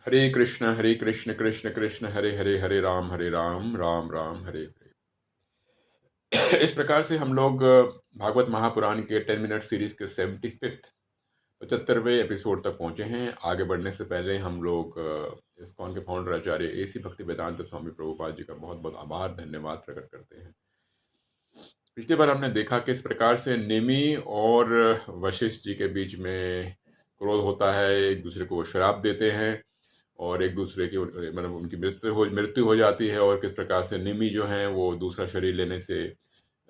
हरे कृष्ण कृष्ण कृष्ण हरे हरे, हरे राम राम राम हरे हरे। इस प्रकार से हम लोग भागवत महापुराण के 10 मिनट सीरीज के 75th 75वें एपिसोड तक पहुंचे हैं। आगे बढ़ने से पहले हम लोग इस्कॉन के फाउंडर आचार्य AC भक्ति वेदांत स्वामी प्रभुपाद जी का बहुत बहुत आभार धन्यवाद प्रकट करते हैं। पिछली बार हमने देखा किस प्रकार से निमि और वशिष्ठ जी के बीच में क्रोध होता है, एक दूसरे को वो श्राप देते हैं और एक दूसरे की मतलब उनकी मृत्यु हो जाती है, और किस प्रकार से निमि जो हैं वो दूसरा शरीर लेने से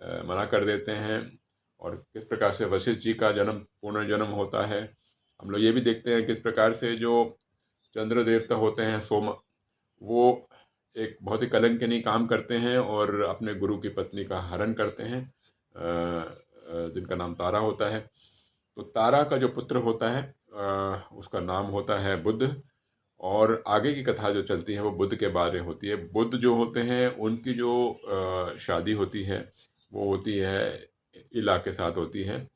मना कर देते हैं, और किस प्रकार से वशिष्ठ जी का जन्म पुनर्जन्म होता है। हम लोग ये भी देखते हैं किस प्रकार से जो चंद्र देवता होते हैं सोम, वो एक बहुत ही कलंकिनी काम करते हैं और अपने गुरु की पत्नी का हरण करते हैं, जिनका नाम तारा होता है। तो तारा का जो पुत्र होता है उसका नाम होता है बुद्ध, और आगे की कथा जो चलती है वो बुद्ध के बारे होती है। बुद्ध जो होते हैं उनकी जो शादी होती है वो होती है इला के साथ होती है।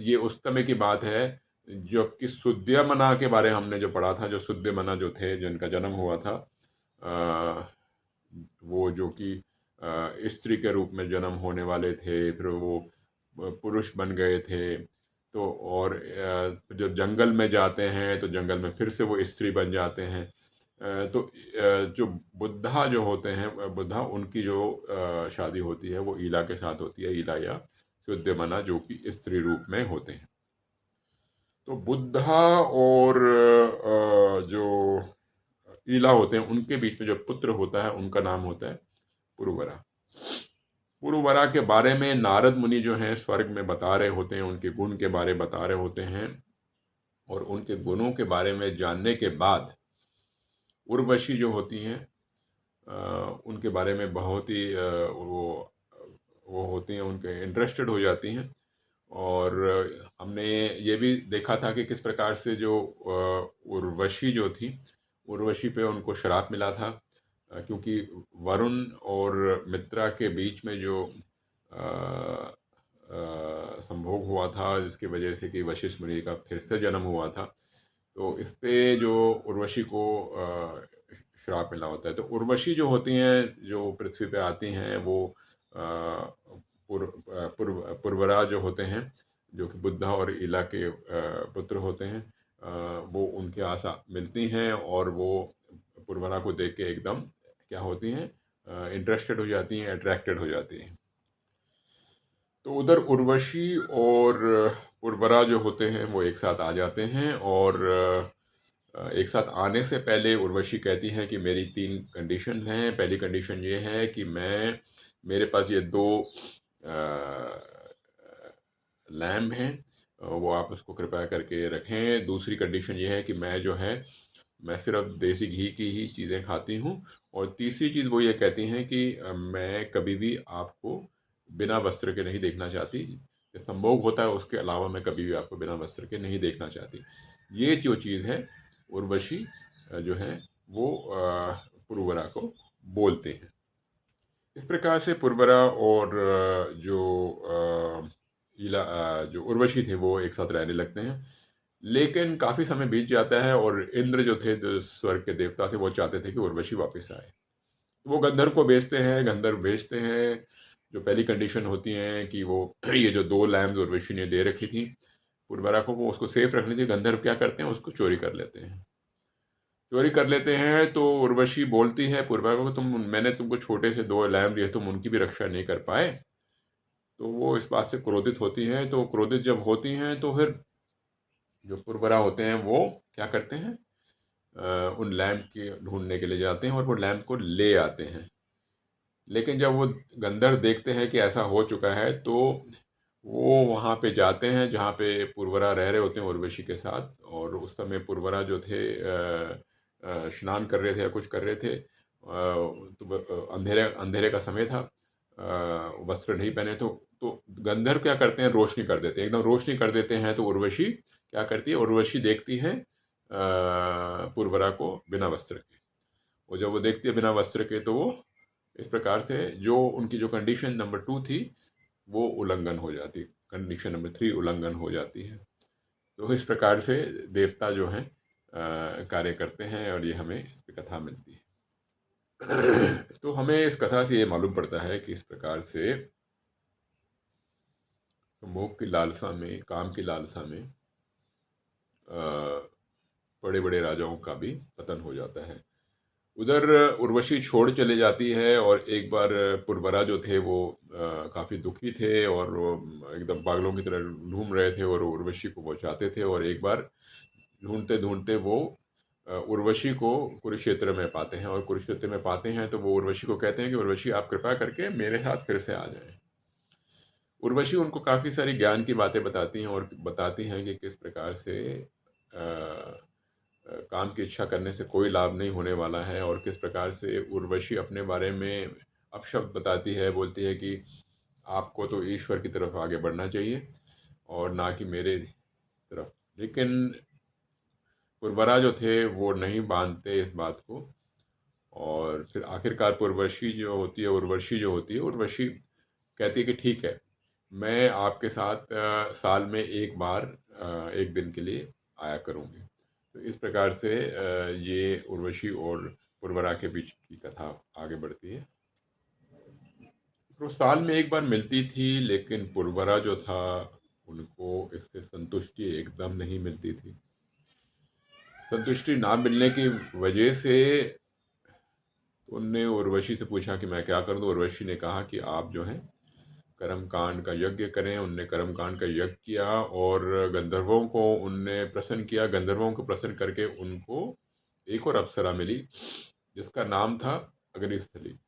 ये उस समय की बात है जबकि सुद्यमना के बारे हमने जो पढ़ा था, जो सुद्यमना जो थे जिनका जन्म हुआ था, अ, वो जो कि स्त्री के रूप में जन्म होने वाले थे, फिर वो पुरुष बन गए थे। तो और जब जंगल में जाते हैं तो जंगल में फिर से वो स्त्री बन जाते हैं। तो जो बुद्धा जो होते हैं, बुद्धा उनकी जो शादी होती है वो ईला के साथ होती है, ईला या सुद्यमना जो कि स्त्री रूप में होते हैं। तो बुद्धा और जो ईला होते हैं उनके बीच में जो पुत्र होता है उनका नाम होता है पुरुवरा। पुरुवरा के बारे में नारद मुनि जो हैं स्वर्ग में बता रहे होते हैं, उनके गुण के बारे बता रहे होते हैं, और उनके गुणों के बारे में जानने के बाद उर्वशी जो होती हैं उनके बारे में बहुत ही वो होती हैं, उनके इंटरेस्टेड हो जाती हैं। और हमने ये भी देखा था कि किस प्रकार से जो उर्वशी जो थी, उर्वशी पे उनको श्राप मिला था, क्योंकि वरुण और मित्रा के बीच में जो संभोग हुआ था जिसकी वजह से कि वशिष्ठ मुनि का फिर से जन्म हुआ था, तो इस पे जो उर्वशी को श्राप मिला होता है। तो उर्वशी जो होती हैं जो पृथ्वी पे आती हैं वो पुरवरा जो होते हैं, जो कि बुद्धा और इला के पुत्र होते हैं, वो उनके आशा मिलती हैं और वो पुरवरा को देख के एकदम क्या होती हैं, इंटरेस्टेड हो जाती हैं, अट्रैक्टेड हो जाती हैं। तो उधर उर्वशी और पुरवरा जो होते हैं वो एक साथ आ जाते हैं, और एक साथ आने से पहले उर्वशी कहती हैं कि मेरी 3 कंडीशंस हैं। पहली कंडीशन ये है कि मेरे पास ये 2 लैम्ब हैं, वो आप उसको कृपया करके रखें। दूसरी कंडीशन ये है कि मैं सिर्फ देसी घी की ही चीज़ें खाती हूँ। और तीसरी चीज़ वो ये कहती हैं कि मैं कभी भी आपको बिना वस्त्र के नहीं देखना चाहती। जो संभोग होता है उसके अलावा मैं कभी भी आपको बिना वस्त्र के नहीं देखना चाहती। ये जो चीज़ है उर्वशी जो है वो पुरवरा को बोलते हैं। इस प्रकार से पुरवरा और जो उर्वशी थे वो एक साथ रहने लगते हैं। लेकिन काफ़ी समय बीत जाता है और इंद्र जो थे, जो स्वर्ग के देवता थे, वो चाहते थे कि उर्वशी वापस आए। वो गंधर्व को बेचते हैं, गंधर्व बेचते हैं। जो पहली कंडीशन होती है कि वो ये जो 2 लैम्स उर्वशी ने दे रखी थी पुरवरा को, वो उसको सेफ रखनी थी। गंधर्व क्या करते हैं, उसको चोरी कर लेते हैं। चोरी कर लेते हैं तो उर्वशी बोलती है पुरवरा को, मैंने तुमको छोटे से 2 लैम्प दिए, तुम उनकी भी रक्षा नहीं कर पाए। तो वो इस बात से क्रोधित होती हैं। तो क्रोधित जब होती हैं तो फिर जो पुरवरा होते हैं वो क्या करते हैं, उन लैम्प के ढूंढने के लिए जाते हैं और वो लैम्प को ले आते हैं। लेकिन जब वो गंधर्व देखते हैं कि ऐसा हो चुका है तो वो वहाँ पे जाते हैं जहाँ पे पुरवरा रह रहे होते हैं उर्वशी के साथ। और उस समय पुरवरा जो थे स्नान कर रहे थे या कुछ कर रहे थे, तो अंधेरे अंधेरे का समय था, वस्त्र नहीं पहने। तो गंधर्व क्या करते हैं, रोशनी कर देते हैं, एकदम रोशनी कर देते हैं। तो उर्वशी क्या करती है, उर्वशी देखती है पुरवरा को बिना वस्त्र के। और जब वो देखती है बिना वस्त्र के तो वो इस प्रकार से जो उनकी जो कंडीशन नंबर 2 थी वो उल्लंघन हो जाती, कंडीशन नंबर 3 उल्लंघन हो जाती है। तो इस प्रकार से देवता जो हैं कार्य करते हैं और ये हमें इस पे कथा मिलती है। तो हमें इस कथा से ये मालूम पड़ता है कि इस प्रकार से भोग की लालसा में, काम की लालसा में बड़े बड़े राजाओं का भी पतन हो जाता है। उधर उर्वशी छोड़ चले जाती है और एक बार पुरवरा जो थे वो काफ़ी दुखी थे और वो एकदम पागलों की तरह ढूंढ रहे थे और उर्वशी को वो चाहते थे, और एक बार ढूंढते ढूंढते वो उर्वशी को कुरुक्षेत्र में पाते हैं, और कुरुक्षेत्र में पाते हैं तो वो उर्वशी को कहते हैं कि उर्वशी आप कृपा करके मेरे साथ फिर से आ जाएं। उर्वशी उनको काफ़ी सारी ज्ञान की बातें बताती हैं और बताती हैं कि किस प्रकार से काम की इच्छा करने से कोई लाभ नहीं होने वाला है, और किस प्रकार से उर्वशी अपने बारे में अपशब्द बताती है, बोलती है कि आपको तो ईश्वर की तरफ आगे बढ़ना चाहिए और ना कि मेरे तरफ। लेकिन पुरवरा जो थे वो नहीं मानते इस बात को, और फिर आखिरकार पुरवशी जो होती है, उर्वशी जो होती है, उर्वशी कहती है कि ठीक है, मैं आपके साथ साल में एक बार एक दिन के लिए आया करूँगी। तो इस प्रकार से ये उर्वशी और पुरवरा के बीच की कथा आगे बढ़ती है। तो साल में एक बार मिलती थी, लेकिन पुरवरा जो था उनको इससे संतुष्टि एकदम नहीं मिलती थी। संतुष्टि ना मिलने की वजह से तो उनने उर्वशी से पूछा कि मैं क्या करूं। तो उर्वशी ने कहा कि आप जो हैं कर्मकांड का यज्ञ करें। उनने कर्मकांड का यज्ञ किया और गंधर्वों को उनने प्रसन्न किया। गंधर्वों को प्रसन्न करके उनको एक और अप्सरा मिली जिसका नाम था अग्निस्थली।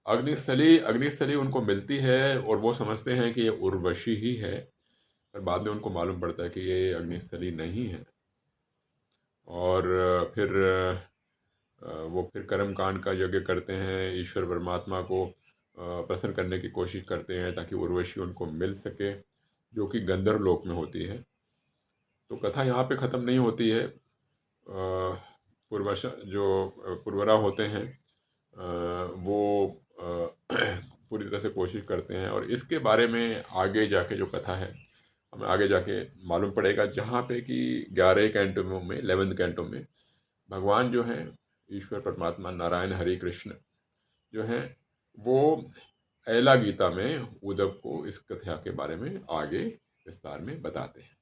अग्निस्थली अग्निस्थली उनको मिलती है और वो समझते हैं कि ये उर्वशी ही है, पर बाद में उनको मालूम पड़ता है कि ये अग्निस्थली नहीं है। और फिर वो फिर कर्म कांड का यज्ञ करते हैं, ईश्वर परमात्मा को प्रसन्न करने की कोशिश करते हैं ताकि उर्वशी उनको मिल सके, जो कि गंधर्व लोक में होती है। तो कथा यहाँ पे ख़त्म नहीं होती है। पूर्वश जो पुरवरा होते हैं वो पूरी तरह से कोशिश करते हैं, और इसके बारे में आगे जाके जो कथा है हमें आगे जाके मालूम पड़ेगा, जहाँ पे कि 11 कैंटों में, 11th कैंटो में भगवान जो हैं ईश्वर परमात्मा नारायण हरि कृष्ण जो हैं वो ऐला गीता में उद्धव को इस कथा के बारे में आगे विस्तार में बताते हैं।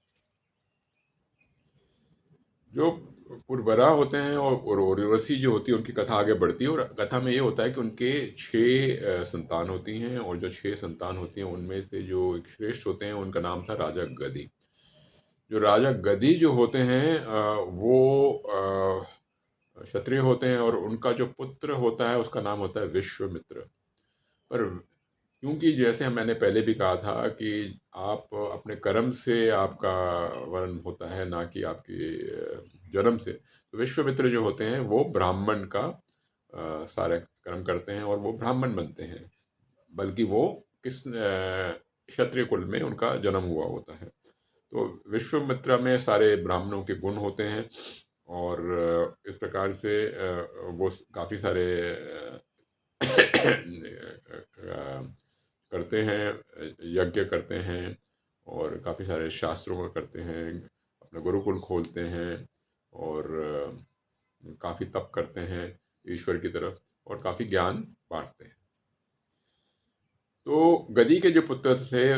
जो पुरवरा होते हैं और उर्वशी जो होती है उनकी कथा आगे बढ़ती है, और कथा में ये होता है कि उनके 6 संतान होती हैं, और जो 6 संतान होती हैं उनमें से जो एक श्रेष्ठ होते हैं उनका नाम था राजा गदी। जो राजा गदी जो होते हैं वो क्षत्रिय होते हैं, और उनका जो पुत्र होता है उसका नाम होता है विश्वामित्र। पर क्योंकि जैसे मैंने पहले भी कहा था कि आप अपने कर्म से आपका वर्ण होता है, ना कि आपके जन्म से। तो विश्वामित्र जो होते हैं वो ब्राह्मण का सारे कर्म करते हैं और वो ब्राह्मण बनते हैं, बल्कि वो किस क्षत्रिय कुल में उनका जन्म हुआ होता है। तो विश्वामित्र में सारे ब्राह्मणों के गुण होते हैं, और इस प्रकार से वो काफ़ी सारे करते हैं, यज्ञ करते हैं और काफ़ी सारे शास्त्रों का करते हैं, अपना गुरुकुल खोलते हैं और काफ़ी तप करते हैं ईश्वर की तरफ, और काफ़ी ज्ञान बांटते हैं। तो गदी के जो पुत्र थे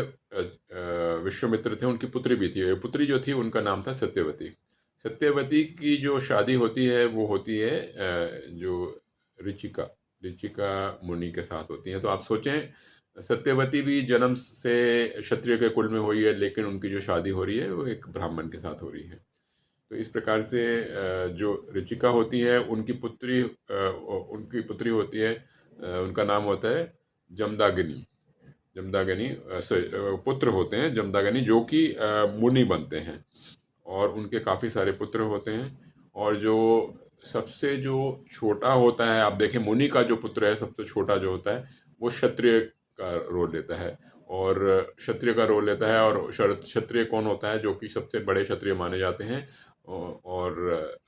विश्वामित्र थे, उनकी पुत्री भी थी। पुत्री जो थी उनका नाम था सत्यवती। सत्यवती की जो शादी होती है वो होती है जो ऋचिका ऋचिका मुनि के साथ होती है। तो आप सोचें, सत्यवती भी जन्म से क्षत्रिय के कुल में हुई है, लेकिन उनकी जो शादी हो रही है वो एक ब्राह्मण के साथ हो रही है। तो इस प्रकार से जो ऋचिका होती है उनकी पुत्री होती है, उनका नाम होता है जमदाग्नि। जमदाग्नि पुत्र होते हैं जमदाग्नि, जो कि मुनि बनते हैं, और उनके काफ़ी सारे पुत्र होते हैं। और जो सबसे जो छोटा होता है, आप देखें मुनि का जो पुत्र है सबसे छोटा जो होता है वो क्षत्रिय का रोल लेता है, और क्षत्रिय का रोल लेता है। और क्षत्रिय कौन होता है, जो कि सबसे बड़े क्षत्रिय माने जाते हैं, और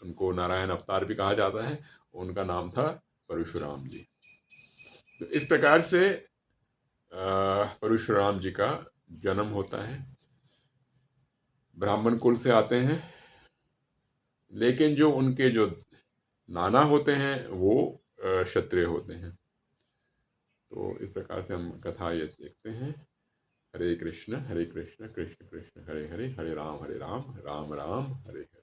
उनको नारायण अवतार भी कहा जाता है। उनका नाम था परशुराम जी। तो इस प्रकार से परशुराम जी का जन्म होता है। ब्राह्मण कुल से आते हैं, लेकिन जो उनके जो नाना होते हैं वो क्षत्रिय होते हैं। तो इस प्रकार से हम कथा ये देखते हैं। हरे कृष्ण कृष्ण कृष्ण हरे हरे, हरे राम राम राम हरे हरे।